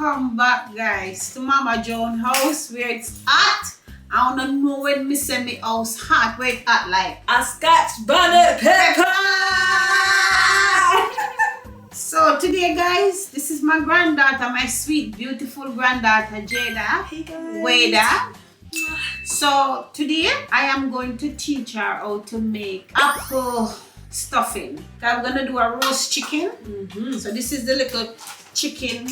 Welcome back, guys, to Mama Joan house where it's hot. I don't know when me say me house hot, where it's hot like a Scotch bonnet pepper. So today, guys, this is my granddaughter, my sweet, beautiful granddaughter Jada. Hey guys. Wada. So today I am going to teach her how to make apple stuffing. I'm gonna do a roast chicken. So this is the little chicken,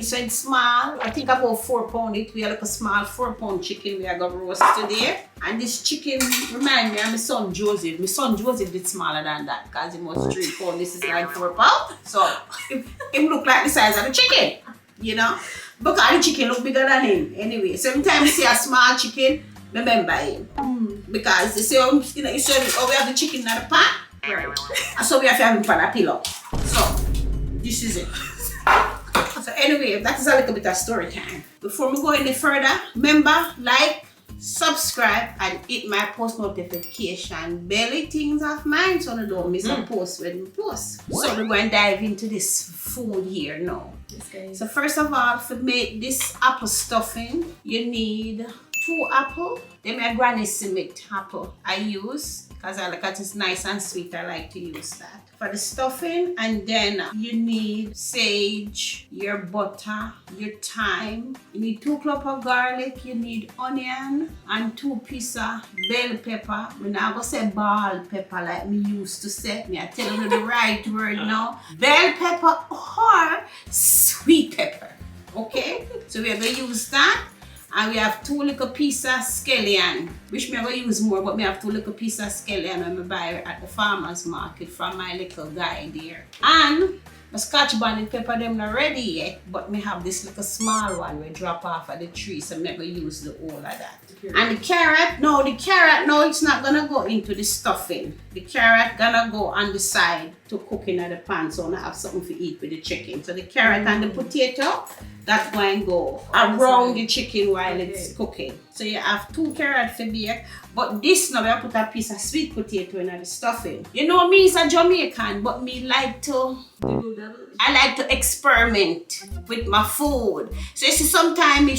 so it's small. I think about 4 pound it. We have like a small 4 pound chicken we are gonna roast today. And this chicken remind me of my son Joseph. My son Joseph did smaller than that because he was 3 pound. This is like 4 pound. So it look like the size of the chicken, you know. Because the chicken look bigger than him. Anyway, sometimes you see a small chicken, remember him. Because you see how we have the chicken in the pot. Right. And so we have to have him for a pillow. So this is it. So anyway, that is a little bit of story time. Before we go any further, remember, like, subscribe, and hit my post notification belly things of mine so you don't miss a post when we post. So we're going to dive into this food here now. Okay. So first of all, to make this apple stuffing, you need 2 apples. Then my granny cement apple I use because I like it is nice and sweet. I like to use that for the stuffing. And then you need sage, your butter, your thyme. You need 2 cloves of garlic. You need onion and 2 pieces of bell pepper. I'm not gonna say ball pepper like me used to say. Me I tell you the right word now. Bell pepper or sweet pepper. Okay, so we're gonna use that. And we have 2 little pieces of scallion, which I'm going to use more, but I have 2 little pieces of scallion when I buy at the farmer's market from my little guy there. And my Scotch bonnet pepper, them not ready yet, but I have this little small one we drop off of the tree, so I'm going to use the whole of that. And the carrot, no, it's not going to go into the stuffing. The carrot going to go on the side to cook in the pan, so I have something to eat with the chicken. So the carrot and the potato, that's going to go around the chicken while it's cooking. So you have 2 carrots for bake, but this now I put a piece of sweet potato in the stuffing. You know me is a Jamaican, but me like to experiment with my food. So you see sometimes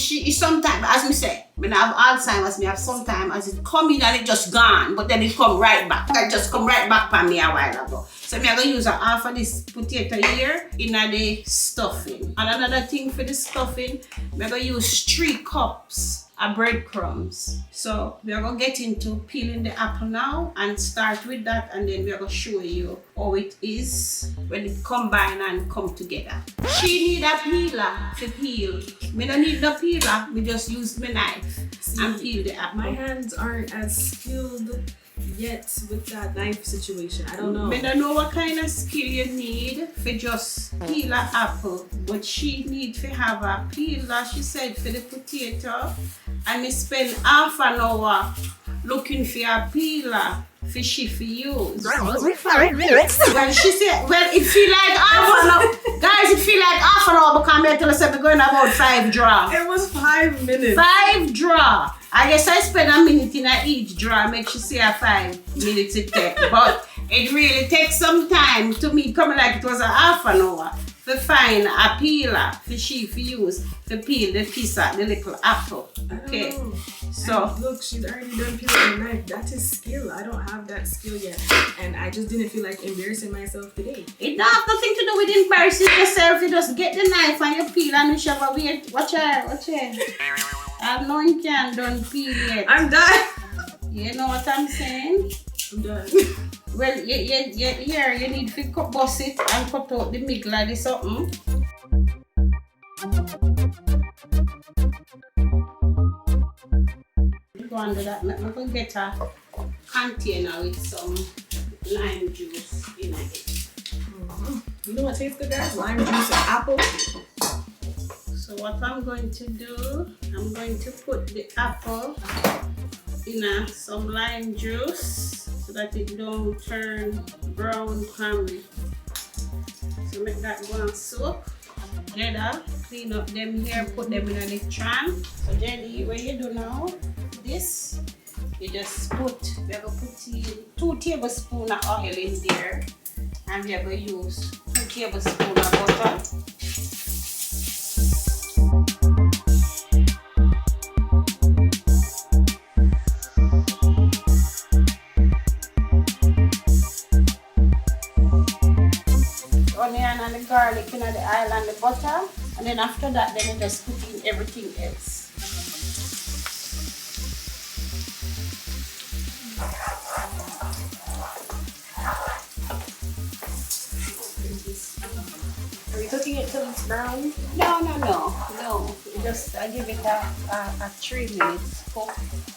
as me say, when I have Alzheimer's, me have sometimes as it come in and it just gone, but then it come right back. It just come right back for me a while ago. So I'm going to use half of this potato here in the stuffing. And another thing for the stuffing, I'm going to use 3 cups of breadcrumbs. So we are going to get into peeling the apple now and start with that, and then we are going to show you how it is when it combine and come together. She need a peeler to peel. Me don't need no peeler, we just use my knife and peel the apple. My hands aren't as skilled yet with that knife situation. I don't know. I don't know what kind of skill you need for just peel an apple, but she need to have a peeler, she said, for the potato. And me spend half an hour looking for a peeler for she to use. Well, she said, well, it feel like half an hour. Guys, it feel like half an hour because I tell us we're going about 5 draw. It was 5 minutes. 5 draw. I guess I spend a minute in each draw, make she say a 5 minutes it take. But it really takes some time to me, coming like it was a half an hour to find a peeler for she to use to peel the piece of the little apple. Okay. So and look, she's already done peeling the knife. That is skill. I don't have that skill yet. And I just didn't feel like embarrassing myself today. It don't have nothing to do with embarrassing yourself. You just get the knife and you peel and you shove away. Watch her. I'm no one can done peel yet. I'm done. You know what I'm saying? I'm done. Well, here you need to bust it and cut out the middle of the something. Go under that. I'm going to get a container with some lime juice in it. You know what tastes good, guys? Lime juice and apple. So what I'm going to do, I'm going to put the apple in some lime juice so that it don't turn brown cranberry. So make that go and soak. Jada, clean up them here, put them in the tran. So Jenny, what you do now, this, you just put, we're going to put in 2 tablespoons of oil in there. And we're going to use 2 tablespoons of butter. the garlic in the oil and the butter. And then after that, then I just put in everything else. Are we cooking it till it's brown? No. Just I give it a 3 minutes cook.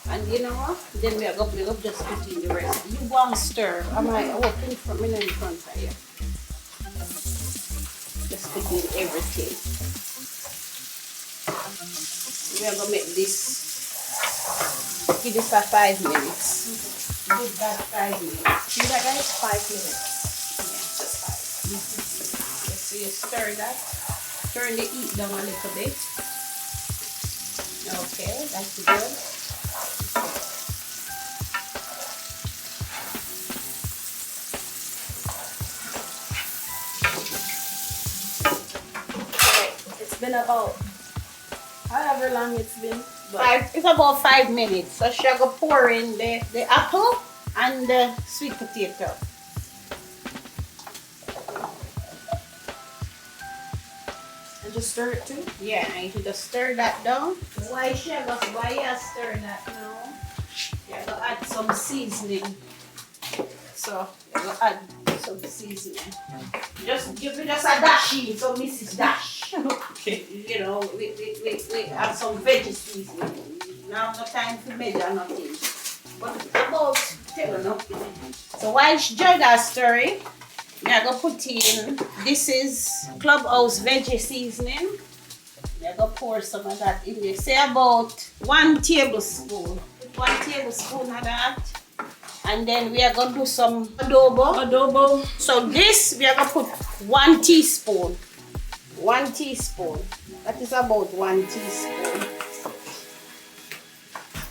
And you know what? Then we are going to just put in the rest. You go and stir. I might open from in front of you. Just put in everything. We are going to make this, give this a 5 minutes. Give that 5 minutes. Do that, guys? 5 minutes. Yeah, just 5. Yes, so you stir that. Turn the heat down a little bit. Okay, that's good. It's been about however long it's been. It's about 5 minutes. So she'll go pour in the apple and the sweet potato. And just stir it too? Yeah, and you just stir that down. Why you stir that now? You gotta add some seasoning. So you gotta add some seasoning. Just give me just a dash in, so Mrs. Dash. Okay. You know, we have some veggie seasoning. Now no time to measure nothing. But about tell nothing. So while Jordan stirring, I'm gonna put in, this is Clubhouse veggie seasoning. I'm gonna pour some of that in there. Say about 1 tablespoon. 1 tablespoon of that. And then we are gonna do some adobo. So this we are gonna put 1 teaspoon. 1 teaspoon. That is about 1 teaspoon.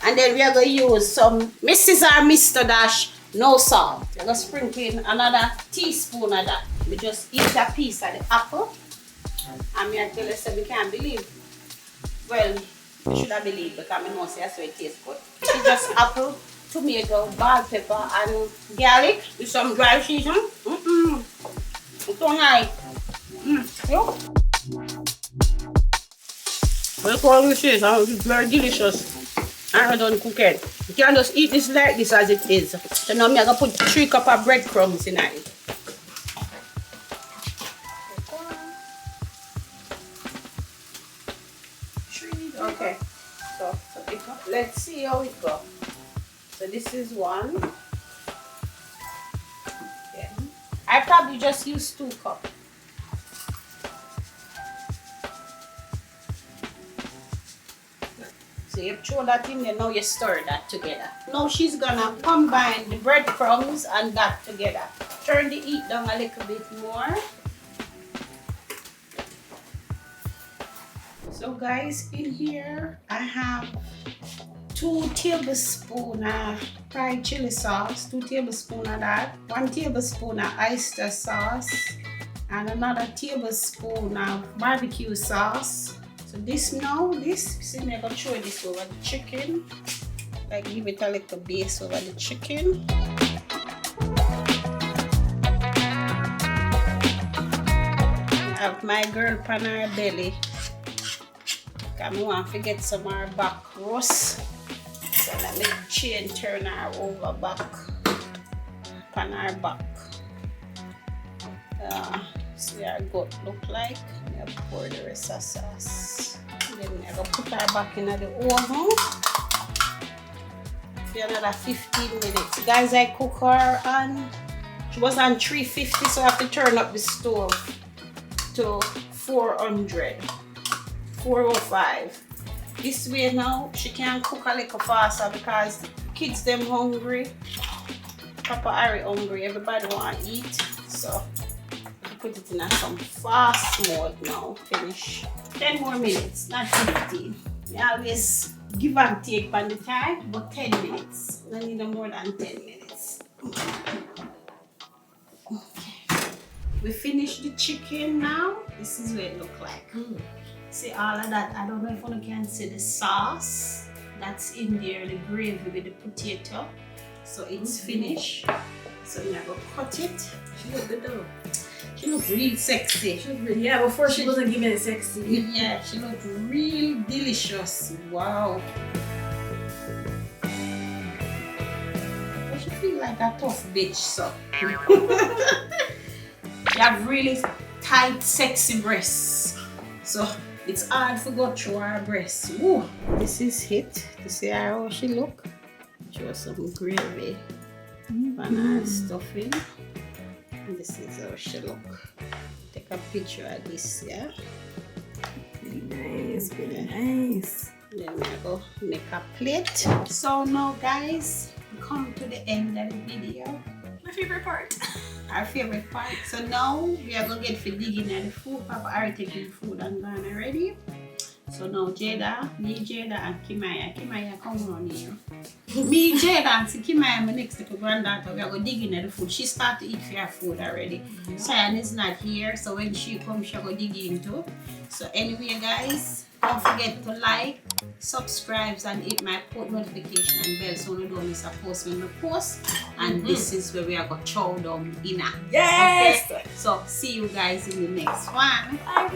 And then we are going to use some Mrs. or Mr. Dash, no salt. We're going to sprinkle in another teaspoon of that. We just eat a piece of the apple. And me tell you, we can't believe. Well, we should have believed because I know that's why it tastes good. It's just apple, tomato, bell pepper, and garlic with some dry season. It's so nice. Well, all this is, it's very delicious. I don't cook it. You can just eat this like this as it is. So now I'm going to put 3 cups of breadcrumbs in it. Okay. So let's see how it goes. So this is 1. Yeah. I probably just use 2 cups. So you throw that in there, now you stir that together. Now she's gonna combine the breadcrumbs and that together. Turn the heat down a little bit more. So guys, in here I have 2 tablespoons of fried chili sauce, 2 tablespoons of that, 1 tablespoon of oyster sauce, and another tablespoon of barbecue sauce. So this now, see me, I'm going to throw this over the chicken. Like give it a little base over the chicken. I have my girl pan her belly. Because I want to get some of her back roast. So let me turn her over back. Pan her back. See our gut look like. I pour the rest of sauce. Then I'm going to put her back in the oven for another 15 minutes. Guys, I cook her on, she was on 350, so I have to turn up the stove to 400, 405. This way now, she can cook a little faster because kids them hungry. Papa Harry hungry, everybody want to eat. So put it in some fast mode now. Finish 10 more minutes, not 15. I always give and take on the time, but 10 minutes. I need more than 10 minutes. Okay. We finished the chicken now. This is what it looks like. See all of that. I don't know if you can see the sauce that's in there, the gravy with the potato. So it's finished. So I'm gonna cut it. She look good though. She look real sexy. Yeah, before she wasn't giving it sexy. Yeah, she look real delicious. Wow. But she feel like a tough bitch, so. She have really tight, sexy breasts. So it's hard to go through her breasts. Woo. This is it. To see how she look. Show some gravy on her stuffing. And this is how she look. Take a picture of this, yeah? Nice, very nice. Then we go make a plate. So now guys, we come to the end of the video. My favorite part. Our favorite part. So now we are gonna get for digging at the food. Papa already taking food and gone already. So now Jada, and Kimaya. Kimaya, come on here. Me, Jada, and Kimaya, my next to granddaughter, we are going to dig in at the food. She started to eat for her food already. Cyan is not here, so when she comes, she'll go dig into. So anyway, guys, don't forget to like, subscribe, and hit my post notification and bell so you don't miss a post when we post. And this is where we are going to chow down dinner. Yes! Okay? So see you guys in the next one. Bye.